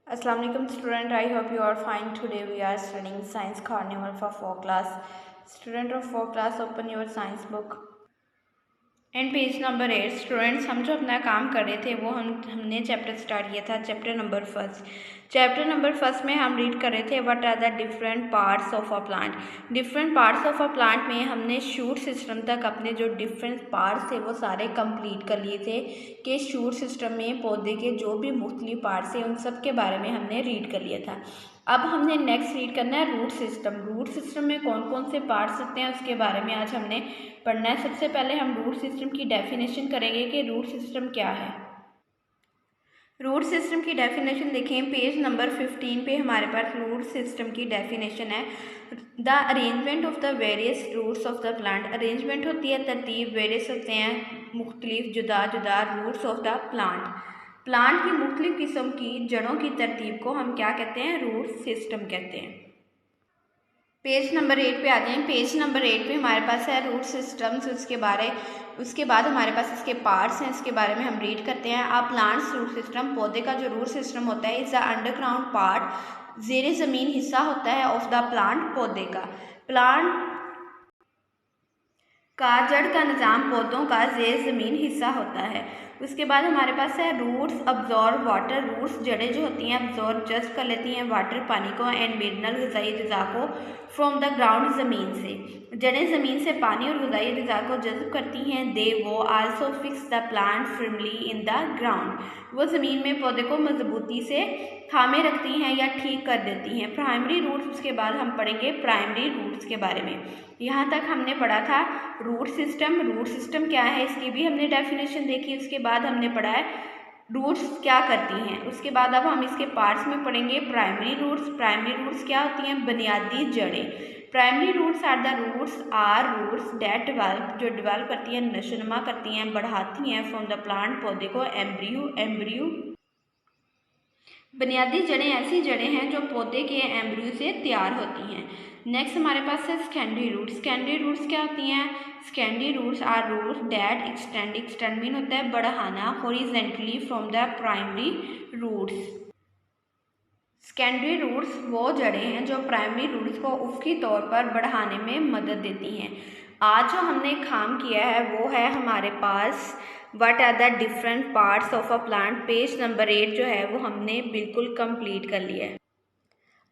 Assalamu alaikum student, I hope you are fine. Today we are studying science carnival for 4 class. Student of 4 class, open your science book and page number 8। Students, हम जो अपना काम कर रहे थे वो हमने चैप्टर स्टार्ट किया था, चैप्टर नंबर फर्स्ट में हम रीड कर रहे थे what are the different parts of a plant. Different parts of a plant में हमने शूट सिस्टम तक अपने जो डिफरेंट पार्ट्स थे वो सारे कंप्लीट कर लिए थे कि शूट सिस्टम में पौधे के जो भी मुख्तलिफ पार्ट्स हैं उन सब के बारे में हमने रीड कर लिया था। अब हमने नेक्स्ट रीड करना है रूट सिस्टम। रूट सिस्टम में कौन कौन से पार्ट्स होते हैं उसके बारे में आज हमने पढ़ना है। सबसे पहले हम रूट सिस्टम की डेफिनेशन करेंगे कि रूट सिस्टम क्या है। रूट सिस्टम की डेफिनेशन देखें, पेज नंबर 15 पे हमारे पास रूट सिस्टम की डेफिनेशन है। The arrangement of the various roots of the plant. Arrangement होती है तरतीब, वेरियस होते हैं मुख्तलिफ जुदा जुदा roots of the plant. Plant की मुख्तलिफ किस्म की जड़ों की तरतीब को हम क्या कहते हैं? रूट सिस्टम कहते हैं। पेज नंबर 8 पे आ जाएं। पेज नंबर 8 पे हमारे पास है रूट सिस्टम्स, उसके बाद हमारे पास इसके पार्ट्स हैं, इसके बारे में हम रीड करते हैं। अब प्लांट्स रूट सिस्टम, पौधे का जो रूट सिस्टम होता है इज द अंडरग्राउंड पार्ट, ज़ेरे ज़मीन हिस्सा होता है ऑफ द प्लांट, पौधे का। प्लांट का जड़ का निज़ाम पौधों का ज़ेर ज़मीन हिस्सा होता है। उसके बाद हमारे पास है रूट्स अब्जॉर्ब वाटर। रूट्स जड़ें जो होती हैं अब्जॉर्ब जज्ब कर लेती हैं वाटर पानी को एंड मिनरल गज़ाई अज़ा को फ्रॉम द ग्राउंड ज़मीन से। जड़ें ज़मीन से पानी और गज़ाई अज़ा को जज्ब करती हैं। दे वो also fix the plant firmly in the ground. वो ज़मीन में पौधे को मजबूती से थामे रखती हैं या ठीक कर देती हैं। प्राइमरी रूट्स, उसके बाद हम पढ़ेंगे प्राइमरी रूट्स के बारे में। यहाँ तक हमने पढ़ा था रूट सिस्टम। रूट सिस्टम क्या है इसकी भी हमने डेफिनेशन देखी। उसके बाद हमने पढ़ा है रूट्स क्या करती हैं। उसके बाद अब हम इसके पार्ट्स में पढ़ेंगे प्राइमरी रूट्स। प्राइमरी रूट्स क्या होती हैं? बुनियादी जड़ें। Primary roots are the roots that develop, जो डेवलप करती हैं, नशोनुमा करती हैं, बढ़ाती हैं फ्रॉम द प्लांट, पौधे को, एम्ब्रियो। बुनियादी जड़ें ऐसी जड़ें हैं जो पौधे के एम्ब्रियो से तैयार होती हैं। नेक्स्ट हमारे पास है सेकेंडरी रूट्स। सेकेंडरी रूट्स क्या होती हैं? Secondary roots are roots that extend mean होता है बढ़ाना horizontally from the primary roots. Secondary roots वो जड़ें हैं जो प्राइमरी रूट्स को उफ़क़ी तौर पर बढ़ाने में मदद देती हैं। आज जो हमने काम किया है वो है हमारे पास what are the different parts of a plant. Page number 8 जो है वो हमने बिल्कुल कंप्लीट कर लिया है।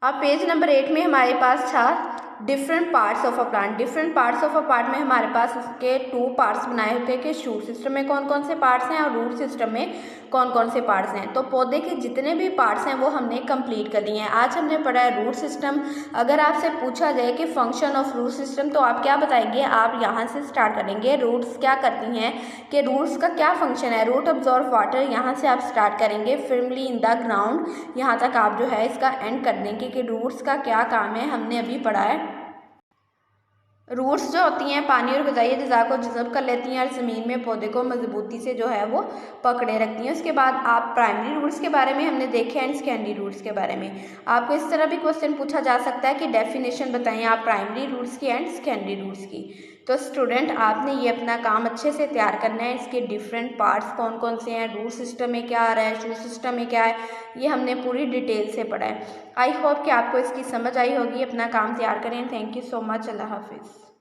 अब पेज नंबर 8 में हमारे पास था different parts of a plant. Different parts of a plant में हमारे पास उसके 2 पार्ट्स बनाए होते हैं कि शूट सिस्टम में कौन कौन से पार्ट्स हैं और रूट सिस्टम में कौन कौन से पार्ट्स हैं। तो पौधे के जितने भी पार्ट्स हैं वो हमने कंप्लीट कर लिए हैं। आज हमने पढ़ा है रूट सिस्टम। अगर आपसे पूछा जाए कि फंक्शन ऑफ रूट सिस्टम तो आप क्या बताएंगे? आप यहाँ से स्टार्ट करेंगे। रूट्स क्या करती हैं कि रूट्स का क्या फंक्शन है? रूट अब्जॉर्ब वाटर, यहाँ से आप स्टार्ट करेंगे। फर्मली इन द ग्राउंड, यहाँ तक आप जो है इसका एंड कर देंगे कि रूट्स का क्या काम है। हमने अभी पढ़ा है रूट्स जो होती हैं पानी और ग़िज़ाई अज़्ज़ा को जज़ब कर लेती हैं और ज़मीन में पौधे को मजबूती से जो है वो पकड़े रखती हैं। उसके बाद आप प्राइमरी रूट्स के बारे में हमने देखे एंड सेकेंडरी रूट्स के बारे में। आपको इस तरह भी क्वेश्चन पूछा जा सकता है कि डेफिनेशन बताएं आप प्राइमरी रूट्स की एंड सेकेंडरी रूट्स की। तो स्टूडेंट, आपने ये अपना काम अच्छे से तैयार करना है। इसके डिफरेंट पार्ट्स कौन कौन से हैं, रूट सिस्टम में क्या आ रहा है, शूट सिस्टम में क्या है, ये हमने पूरी डिटेल से पढ़ा है। आई होप कि आपको इसकी समझ आई होगी। अपना काम तैयार करें। Thank you so much. अल्लाह हाफिज़।